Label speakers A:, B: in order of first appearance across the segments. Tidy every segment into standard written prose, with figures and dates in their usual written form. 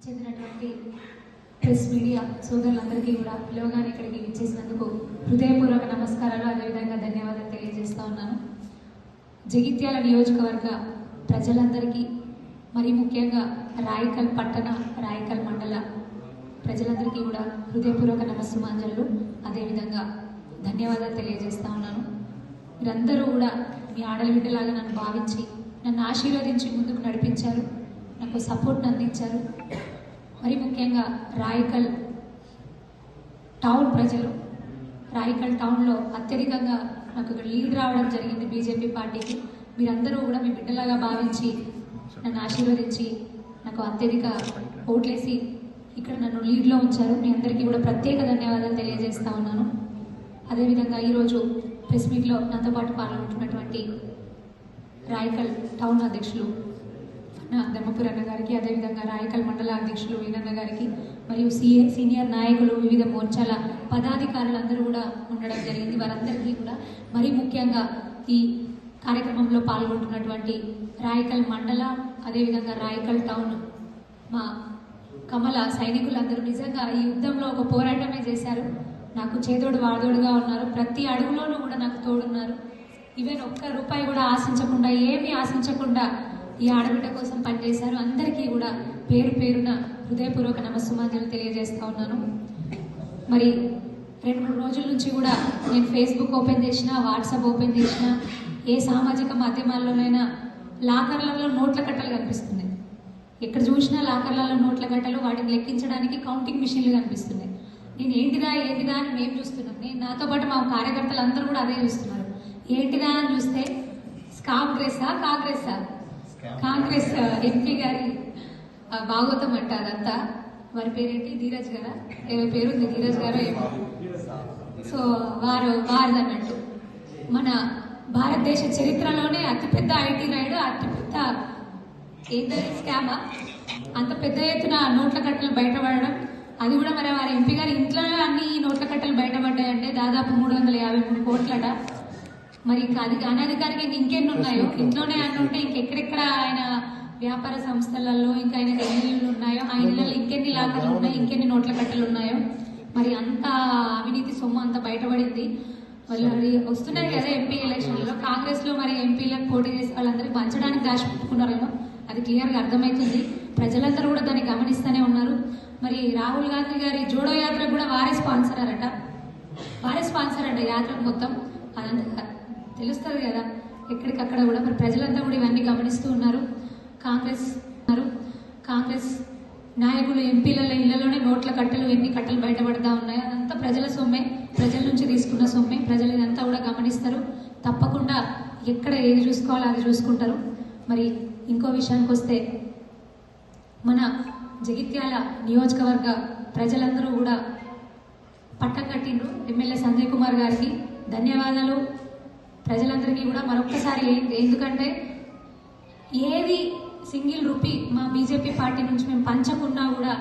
A: చెందినటువంటి press media సోదరులందరికీ కూడా పిలవగానే ఇక్కడికి ఇచ్చేసినందుకు హృదయపూర్వక నమస్కారాలు, అదేవిధంగా ధన్యవాదాలు తెలియజేస్తూ ఉన్నాను. జగిత్యాల నియోజకవర్గ ప్రజలందరికీ, మరి ముఖ్యంగా రాయికల్ పట్టణ, రాయికల్ మండల ప్రజలందరికీ కూడా హృదయపూర్వక నమస్సుమాంజలు, అదేవిధంగా ధన్యవాదాలు తెలియజేస్తూ ఉన్నాను. మీరందరూ కూడా మీ ఆడలిబిడ్డలాగా నన్ను భావించి, నన్ను ఆశీర్వదించి ముందుకు నడిపించారు, నాకు సపోర్ట్ని అందించారు. మరి ముఖ్యంగా రాయికల్ టౌన్ ప్రజలు, రాయికల్ టౌన్లో అత్యధికంగా నాకు ఇక్కడ లీడ్ రావడం జరిగింది బీజేపీ పార్టీకి. మీరందరూ కూడా మీ బిడ్డలాగా భావించి నన్ను ఆశీర్వదించి నాకు అత్యధిక ఓట్లేసి ఇక్కడ నన్ను లీడ్లో ఉంచారు. మీ అందరికీ కూడా ప్రత్యేక ధన్యవాదాలు తెలియజేస్తా ఉన్నాను. అదేవిధంగా ఈరోజు ప్రెస్ మీట్లో నాతో పాటు పాల్గొంటున్నటువంటి రాయికల్ టౌన్ అధ్యక్షులు ధర్మపురి అన్న గారికి, అదేవిధంగా రాయికల్ మండల అధ్యక్షులు వీరన్న గారికి, మరియు సీనియర్ నాయకులు, వివిధ మోర్చాల పదాధికారులందరూ కూడా ఉండడం జరిగింది. వారందరికీ కూడా మరి ముఖ్యంగా ఈ కార్యక్రమంలో పాల్గొంటున్నటువంటి రాయికల్ మండల, అదేవిధంగా రాయికల్ టౌన్ మా కమల సైనికులందరూ నిజంగా ఈ యుద్ధంలో ఒక పోరాటమే చేశారు. నాకు చేదోడు వాదోడుగా ఉన్నారు, ప్రతి అడుగులోనూ కూడా నాకు తోడున్నారు. ఈవెన్ ఒక్క రూపాయి కూడా ఆశించకుండా, ఏమీ ఆశించకుండా ఈ ఆడబిడ్డ కోసం పనిచేశారు. అందరికీ కూడా పేరు పేరున హృదయపూర్వక నమస్సుమాంజలు తెలియజేస్తా ఉన్నాను. మరి 2-3 రోజుల నుంచి కూడా నేను ఫేస్బుక్ ఓపెన్ చేసినా, వాట్సాప్ ఓపెన్ చేసినా, ఏ సామాజిక మాధ్యమాల్లోనైనా లాకర్లలో నోట్ల కట్టలు కనిపిస్తున్నాయి. ఎక్కడ చూసినా లాకర్లలో నోట్ల కట్టలు, వాటిని లెక్కించడానికి కౌంటింగ్ మిషన్లు కనిపిస్తున్నాయి. నేను ఏంటిదా అని మేము చూస్తున్నాం. నాతో పాటు మా కార్యకర్తలు అందరూ కూడా అదే చూస్తున్నారు. ఏంటిదా అని చూస్తే కాంగ్రెస్ ఎంపీ గారి భాగవతం అంట అదంతా. వారి పేరేంటి, ధీరజ్ గారా, ఏమో పేరుంది, ధీరజ్ గారో ఏమో. సో వారిది అన్నట్టు మన భారతదేశ చరిత్రలోనే అతిపెద్ద ఐటీ రైడ్, అతిపెద్ద ఏంటంటే స్కామా, అంత పెద్ద ఎత్తున నోట్ల కట్టలు బయటపడడం. అది కూడా మరి వారి ఎంపీ గారి ఇంట్లోనే అన్ని నోట్ల కట్టలు బయటపడ్డాయంటే దాదాపు 353 కోట్లట. మరి అది అనధికారికంగా ఇంకెన్ని ఉన్నాయో, ఇంట్లోనే అన్ని ఉంటే ఇంకెక్కడెక్కడ ఆయన వ్యాపార సంస్థలలో ఇంకా ఆయన ఎన్ని ఇళ్ళు ఉన్నాయో, ఆ ఇళ్లలో ఇంకెన్ని లాకర్లు ఉన్నాయో, ఇంకెన్ని నోట్ల కట్టలు ఉన్నాయో, మరి అంత అవినీతి సొమ్ము అంత బయటపడింది. వాళ్ళు వస్తున్నాయి కదా ఎంపీ ఎలక్షన్లలో, కాంగ్రెస్ లో మరి ఎంపీలకు పోటీ చేసే వాళ్ళందరికీ పంచడానికి దాచిపెట్టుకున్నారేమో, అది క్లియర్గా అర్థమవుతుంది. ప్రజలందరూ కూడా దాన్ని గమనిస్తూనే ఉన్నారు. మరి రాహుల్ గాంధీ గారి జోడో యాత్ర కూడా వారే స్పాన్సర్ అంట యాత్రకు మొత్తం. అదంతా తెలుస్తుంది కదా ఎక్కడికక్కడ కూడా. మరి ప్రజలంతా కూడా ఇవన్నీ గమనిస్తూ ఉన్నారు. కాంగ్రెస్ నాయకులు ఎంపీల ఇళ్లలోనే నోట్ల కట్టలు, ఎన్ని కట్టలు బయటపడతా ఉన్నాయో అదంతా ప్రజల సొమ్మే, ప్రజల నుంచి తీసుకున్న సొమ్మే. ప్రజలు ఇదంతా కూడా గమనిస్తారు. తప్పకుండా ఎక్కడ ఏది చూసుకోవాలో అది చూసుకుంటారు. మరి ఇంకో విషయానికి వస్తే, మన జగిత్యాల నియోజకవర్గ ప్రజలందరూ కూడా పట్టం కట్టిండ్రు. ఎమ్మెల్యే సంజయ్ కుమార్ గారికి ధన్యవాదాలు. ప్రజలందరికీ కూడా మరొక్కసారి, ఎందుకంటే ఏది సింగిల్ రూపీ మా బీజేపీ పార్టీ నుంచి మేము పంచకున్నా కూడా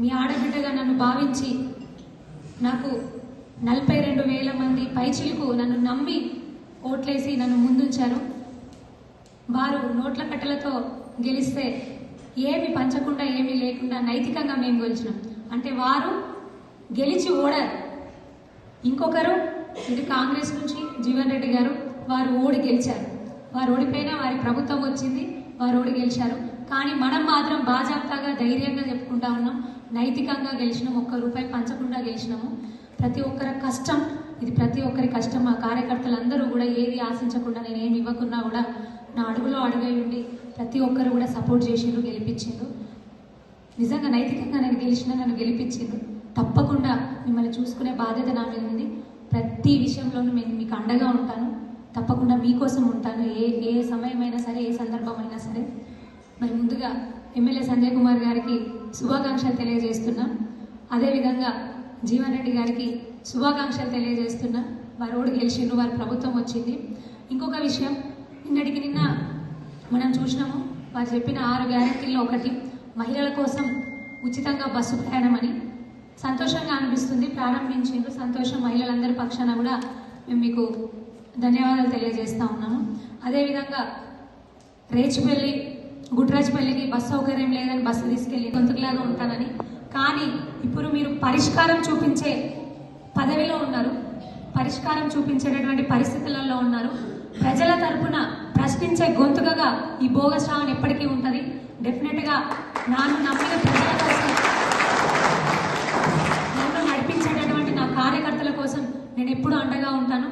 A: మీ ఆడబిడ్డగా నన్ను భావించి నాకు 42,000 మంది పైచిలకు నన్ను నమ్మి ఓట్లేసి నన్ను ముందుంచారు. వారు నోట్ల కట్టలతో గెలిస్తే ఏమి పంచకుండా, ఏమీ లేకుండా నైతికంగా మేము గెలిచినాం. అంటే వారు గెలిచి ఓడారు. ఇంకొకరు ఇది కాంగ్రెస్ నుంచి జీవన్ రెడ్డి గారు, వారు ఓడి గెలిచారు. వారు ఓడిపోయినా వారి ప్రభుత్వం వచ్చింది, వారు ఓడి గెలిచారు. కానీ మనం మాత్రం బాజాప్తాగా ధైర్యంగా చెప్పుకుంటా ఉన్నాం, నైతికంగా గెలిచినాం, ఒక్క రూపాయి పంచకుండా గెలిచినాము. ప్రతి ఒక్కరి కష్టం ఇది, ప్రతి ఒక్కరి కష్టం. మా కార్యకర్తలందరూ కూడా ఏది ఆశించకుండా, నేను ఏమి ఇవ్వకున్నా కూడా నా అడుగులో అడుగై ఉండి ప్రతి ఒక్కరు కూడా సపోర్ట్ చేసిండ్రు, గెలిపించిండ్రు. నిజంగా నైతికంగా నేను నన్ను గెలిపించిండ్రు. తప్పకుండా మిమ్మల్ని చూసుకునే బాధ్యత నా మీద ఉంది. ప్రతి విషయంలోనూ నేను మీకు అండగా ఉంటాను, తప్పకుండా మీకోసం ఉంటాను, ఏ సమయమైనా సరే, ఏ సందర్భమైనా సరే. మరి ముందుగా ఎమ్మెల్యే సంజయ్ కుమార్ గారికి శుభాకాంక్షలు తెలియజేస్తున్నా. అదేవిధంగా జీవన్ రెడ్డి గారికి శుభాకాంక్షలు తెలియజేస్తున్నా. వారు ఓడి గెలిచిండ్రు, వారి ప్రభుత్వం వచ్చింది. ఇంకొక విషయం, నిన్న మనం చూసినాము, వారు చెప్పిన 6 గ్యారెంటీల్లో ఒకటి మహిళల కోసం ఉచితంగా బస్సు ప్రయాణం అని. సంతోషంగా అనిపిస్తుంది, ప్రారంభించిండ్రు, సంతోషం. మహిళలందరి పక్షాన కూడా మేము మీకు ధన్యవాదాలు తెలియజేస్తా ఉన్నాము. అదేవిధంగా రేచిపల్లి గుట్రాజ్పల్లికి బస్సు సౌకర్యం లేదని బస్సు తీసుకెళ్ళి గొంతుకులాగా ఉంటానని. కానీ ఇప్పుడు మీరు పరిష్కారం చూపించే పదవిలో ఉన్నారు, పరిష్కారం చూపించేటటువంటి పరిస్థితులలో ఉన్నారు. ప్రజల తరపున ప్రశ్నించే గొంతుకగా ఈ బోగస్ శ్రావణ్ ఎప్పటికీ ఉంటుంది. డెఫినెట్గా నన్ను నమ్మిన ప్రజల కోసం, నన్ను నడిపించేటటువంటి నా కార్యకర్తల కోసం నేను ఎప్పుడూ అండగా ఉంటాను.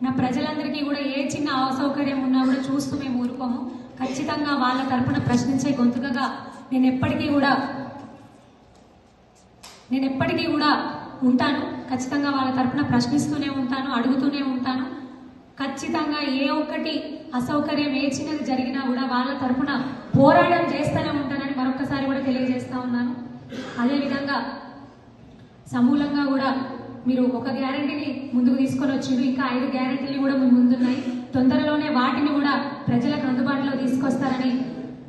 A: నా ప్రజలందరికీ కూడా ఏ చిన్న అసౌకర్యం ఉన్నా కూడా చూస్తూ మేము ఊరుకోము. ఖచ్చితంగా వాళ్ళ తరపున ప్రశ్నించే గొంతుకగా నేను ఎప్పటికీ కూడా ఉంటాను. ఖచ్చితంగా వాళ్ళ తరపున ప్రశ్నిస్తూనే ఉంటాను, అడుగుతూనే ఉంటాను. ఖచ్చితంగా ఏ ఒక్కటి అసౌకర్యం ఏ చిన్నది జరిగినా కూడా వాళ్ళ తరపున పోరాటం చేస్తూనే ఉంటానని మరొకసారి కూడా తెలియజేస్తా ఉన్నాను. అదేవిధంగా సమూలంగా కూడా మీరు ఒక గ్యారంటీని ముందుకు తీసుకొని వచ్చిండ్రు, ఇంకా 5 గ్యారంటీలు కూడా మీ ముందున్నాయి. తొందరలోనే వాటిని కూడా ప్రజలకు అందుబాటులో తీసుకొస్తారని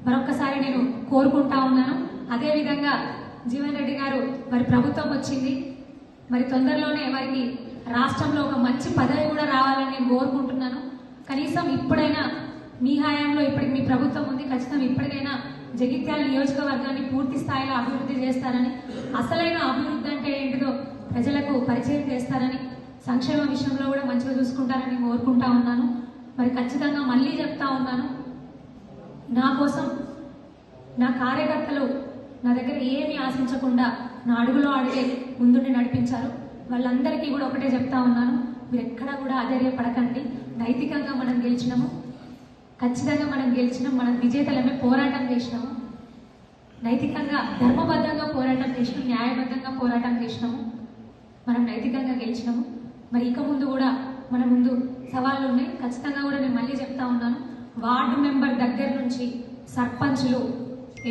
A: మరొకసారి నేను కోరుకుంటా ఉన్నాను. అదేవిధంగా జీవన్ రెడ్డి గారు మరి ప్రభుత్వం వచ్చింది, మరి తొందరలోనే వారికి రాష్ట్రంలో ఒక మంచి పదవి కూడా రావాలని నేను కోరుకుంటున్నాను. కనీసం ఇప్పుడైనా మీ హయాంలో ఇప్పటికి మీ ప్రభుత్వం ఉంది, ఖచ్చితంగా ఇప్పటికైనా జగిత్యాల నియోజకవర్గాన్ని పూర్తి స్థాయిలో అభివృద్ధి చేస్తారని, అసలైన అభివృద్ధి అంటే ఏంటిదో ప్రజలకు పరిచయం చేస్తారని, సంక్షేమ విషయంలో కూడా మంచిగా చూసుకుంటారని కోరుకుంటా ఉన్నాను. మరి ఖచ్చితంగా మళ్ళీ చెప్తా ఉన్నాను, నా కోసం నా కార్యకర్తలు నా దగ్గర ఏమీ ఆశించకుండా నా అడుగులో అడిగే ముందుండి నడిపించారు. వాళ్ళందరికీ కూడా ఒకటే చెప్తా ఉన్నాను, మీరు ఎక్కడా కూడా అధైర్యపడకండి. నైతికంగా మనం గెలిచినాము, ఖచ్చితంగా మనం గెలిచినాం, మనం విజేతలమే. పోరాటం చేసినాము, నైతికంగా ధర్మబద్ధంగా పోరాటం చేసినాము, న్యాయబద్ధంగా పోరాటం చేసినాము, మనం నైతికంగా గెలిచినాము. మరి ఇక ముందు కూడా మన ముందు సవాళ్ళు ఉన్నాయి. ఖచ్చితంగా కూడా నేను మళ్ళీ చెప్తా ఉన్నాను, వార్డు మెంబర్ దగ్గర నుంచి సర్పంచ్లు,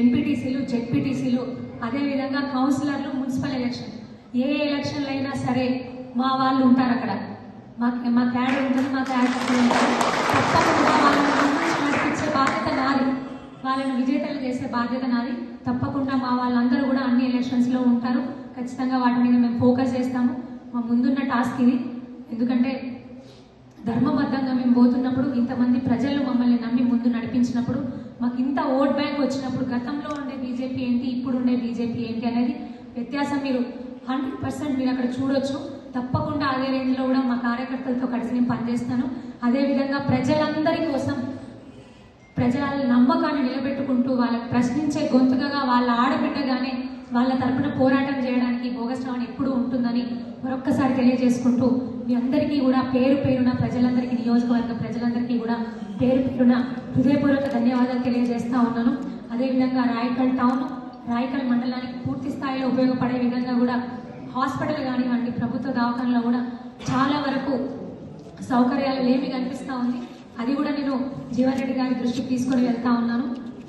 A: ఎంపీటీసీలు, జెడ్పీటీసీలు, అదేవిధంగా కౌన్సిలర్లు, మున్సిపల్ ఎలక్షన్, ఏ ఎలక్షన్లు అయినా సరే మా వాళ్ళు ఉంటారు అక్కడ. మా క్యాడర్ ఉంటుంది, మా క్యాడర్ ఉంటారు. తప్పకుండా వాళ్ళని నడిపించే బాధ్యత నాది, వాళ్ళని విజేతలు చేసే బాధ్యత నాది. తప్పకుండా మా వాళ్ళందరూ కూడా అన్ని ఎలక్షన్స్లో ఉంటారు. ఖచ్చితంగా వాటి మీద మేము ఫోకస్ చేస్తాము. మా ముందున్న టాస్క్ ఇది. ఎందుకంటే ధర్మబద్ధంగా మేము పోతున్నప్పుడు, ఇంతమంది ప్రజలు మమ్మల్ని నమ్మి ముందు నడిపించినప్పుడు, మాకు ఇంత ఓట్ బ్యాంక్ వచ్చినప్పుడు, గతంలో ఉండే బీజేపీ ఏంటి, ఇప్పుడు ఉండే బీజేపీ ఏంటి అనేది వ్యత్యాసం మీరు 100% మీరు అక్కడ చూడొచ్చు. తప్పకుండా అదే రేంజ్లో కూడా మా కార్యకర్తలతో కలిసి నేను పనిచేస్తాను. అదేవిధంగా ప్రజలందరి కోసం ప్రజల నమ్మకాన్ని నిలబెట్టుకుంటూ వాళ్ళకి ప్రశ్నించే గొంతుకగా, వాళ్ళ ఆడబిడ్డగానే వాళ్ళ తరపున పోరాటం చేయడానికి బోగస్ శ్రావణ్ ఎప్పుడూ ఉంటుందని మరొక్కసారి తెలియజేసుకుంటూ, మీ అందరికీ కూడా పేరు పేరున ప్రజలందరికీ, నియోజకవర్గ ప్రజలందరికీ కూడా పేరు పేరున హృదయపూర్వక ధన్యవాదాలు తెలియజేస్తా ఉన్నాను. అదేవిధంగా రాయకల్ టౌన్, రాయకల్ మండలానికి పూర్తి స్థాయిలో ఉపయోగపడే విధంగా కూడా హాస్పిటల్ కానివ్వండి, ప్రభుత్వ దవాఖానలో కూడా చాలా వరకు సౌకర్యాలు లేమి కనిపిస్తూ ఉంది. అది కూడా నేను జీవన్ రెడ్డి గారి దృష్టికి తీసుకొని వెళ్తా ఉన్నాను.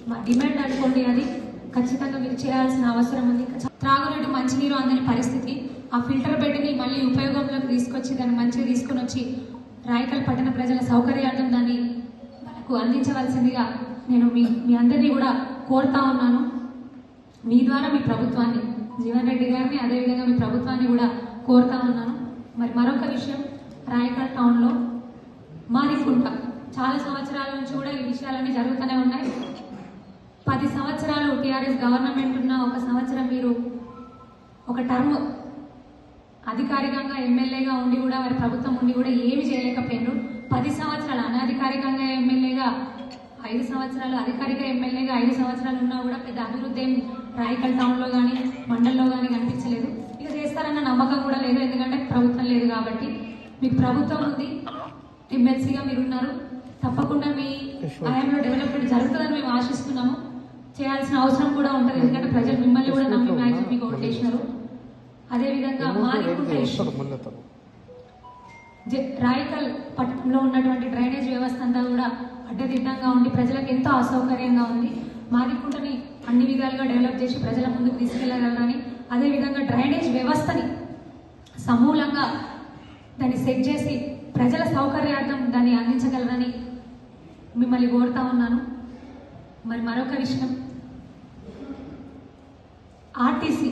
A: మా డిమాండ్ అనుకోండి, అది ఖచ్చితంగా మీరు చేయాల్సిన అవసరం ఉంది. త్రాగునీటి మంచినీరు అందని పరిస్థితి, ఆ ఫిల్టర్ బెడ్ని మళ్ళీ ఉపయోగంలోకి తీసుకొచ్చి దాన్ని మంచిగా తీసుకొని వచ్చి రాయకల్ పట్టణ ప్రజల సౌకర్యార్థం దాన్ని మనకు అందించవలసిందిగా నేను మీ అందరినీ కూడా కోరుతా ఉన్నాను. మీ ద్వారా మీ ప్రభుత్వాన్ని, జీవన్ రెడ్డి గారిని, అదేవిధంగా మీ ప్రభుత్వాన్ని కూడా కోరుతా ఉన్నాను. మరి మరొక విషయం, రాయకల్ టౌన్లో మాదికుంట చాలా సంవత్సరాల నుంచి కూడా ఈ విషయాలన్నీ జరుగుతూనే ఉన్నాయి. 10 సంవత్సరాలు టీఆర్ఎస్ గవర్నమెంట్ ఉన్న, 1 సంవత్సరం మీరు ఒక టర్మ్ అధికారికంగా ఎమ్మెల్యేగా ఉండి కూడా, వారి ప్రభుత్వం ఉండి కూడా ఏమి చేయలేకపోయినారు. 10 సంవత్సరాలు అనధికారికంగా ఎమ్మెల్యేగా 5 సంవత్సరాలు, అధికారిక ఎమ్మెల్యేగా 5 సంవత్సరాలు ఉన్నా కూడా పెద్ద అభివృద్ధి ఏం రాయకల్ టౌన్లో కానీ మండలంలో కానీ కనిపించలేదు. ఇక చేస్తారన్న నమ్మకం కూడా లేదు, ఎందుకంటే ప్రభుత్వం లేదు కాబట్టి. మీకు ప్రభుత్వం ఉంది, ఎమ్మెల్సీగా మీరున్నారు, తప్పకుండా మీ హయాంలో డెవలప్మెంట్ జరుగుతుందని మేము ఆశిస్తున్నాము. చేయాల్సిన అవసరం కూడా ఉంటుంది, ఎందుకంటే ప్రజలు మిమ్మల్ని కూడా నమ్మి మ్యాక్సిమం మీకు ఓటేసినారు. అదేవిధంగా రాయకల్ పట్టణంలో ఉన్నటువంటి డ్రైనేజ్ వ్యవస్థ అంతా కూడా అడ్డదిడ్డంగా ఉండి ప్రజలకు ఎంతో అసౌకర్యంగా ఉంది. మాదికుంటని అన్ని విధాలుగా డెవలప్ చేసి ప్రజల ముందుకు తీసుకెళ్లగలరని, అదేవిధంగా డ్రైనేజ్ వ్యవస్థని సమూలంగా దాన్ని సెట్ చేసి ప్రజల సౌకర్యార్థం దాన్ని అందించగలరని మిమ్మల్ని కోరుతా ఉన్నాను. మరి మరొక విషయం, ఆర్టీసీ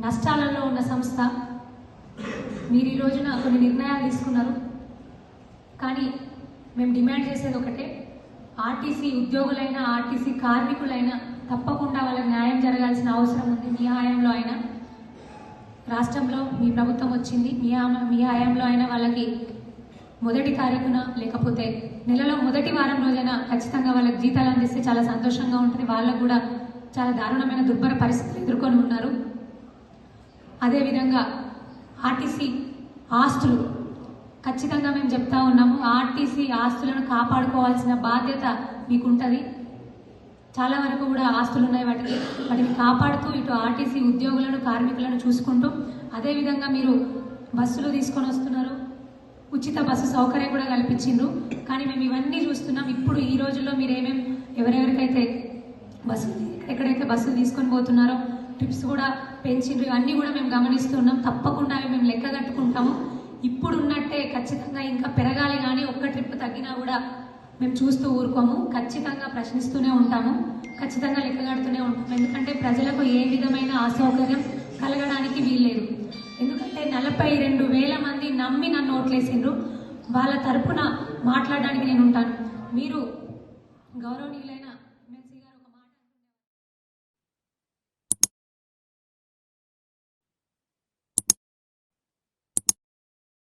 A: నష్టాలలో ఉన్న సంస్థ. మీరు ఈ రోజున కొన్ని నిర్ణయాలు తీసుకున్నారు, కానీ మేము డిమాండ్ చేసేది ఒకటే, ఆర్టీసీ ఉద్యోగులైనా ఆర్టీసీ కార్మికులైనా తప్పకుండా వాళ్ళకి న్యాయం జరగాల్సిన అవసరం ఉంది. మీ హయాంలో అయినా, రాష్ట్రంలో మీ ప్రభుత్వం వచ్చింది, మీ హయాంలో అయినా వాళ్ళకి మొదటి తారీఖున లేకపోతే నెలలో మొదటి వారం రోజైనా ఖచ్చితంగా వాళ్ళకి జీతాలు అందిస్తే చాలా సంతోషంగా ఉంటుంది. వాళ్ళకు కూడా చాలా దారుణమైన దుర్భర పరిస్థితులు ఎదుర్కొని ఉన్నారు. అదేవిధంగా ఆర్టీసీ ఆస్తులు ఖచ్చితంగా మేము చెప్తా ఉన్నాము, ఆర్టీసీ ఆస్తులను కాపాడుకోవాల్సిన బాధ్యత మీకుంటుంది. చాలా వరకు కూడా ఆస్తులు ఉన్నాయి, వాటిని కాపాడుతూ ఇటు ఆర్టీసీ ఉద్యోగులను కార్మికులను చూసుకుంటూ, అదేవిధంగా మీరు బస్సులు తీసుకొని వస్తున్నారు, ఉచిత బస్సు సౌకర్యం కూడా కల్పించిండ్రు. కానీ మేము ఇవన్నీ చూస్తున్నాం. ఇప్పుడు ఈ రోజుల్లో మీరు ఎవరెవరికైతే ఎక్కడైతే బస్సులు తీసుకొని పోతున్నారో ట్రిప్స్ కూడా పెంచిండ్రు. ఇవన్నీ కూడా మేము గమనిస్తున్నాం. తప్పకుండా అవి మేము లెక్క కట్టుకుంటాము. ఇప్పుడు ఉన్నట్టే ఖచ్చితంగా ఇంకా పెరగాలి, కానీ ఒక్క ట్రిప్ తగ్గినా కూడా మేము చూస్తూ ఊరుకోము. ఖచ్చితంగా ప్రశ్నిస్తూనే ఉంటాము, ఖచ్చితంగా లెక్క కడుతూనే ఉంటాము. ఎందుకంటే ప్రజలకు ఏ విధమైన అసౌకర్యం కలగడానికి వీల్లేదు. ఎందుకంటే 42,000 మంది నమ్మి నన్ను ఓట్లేసిండ్రు. వాళ్ళ తరపున మాట్లాడడానికి నేను ఉంటాను. మీరు గౌరవనీయులైన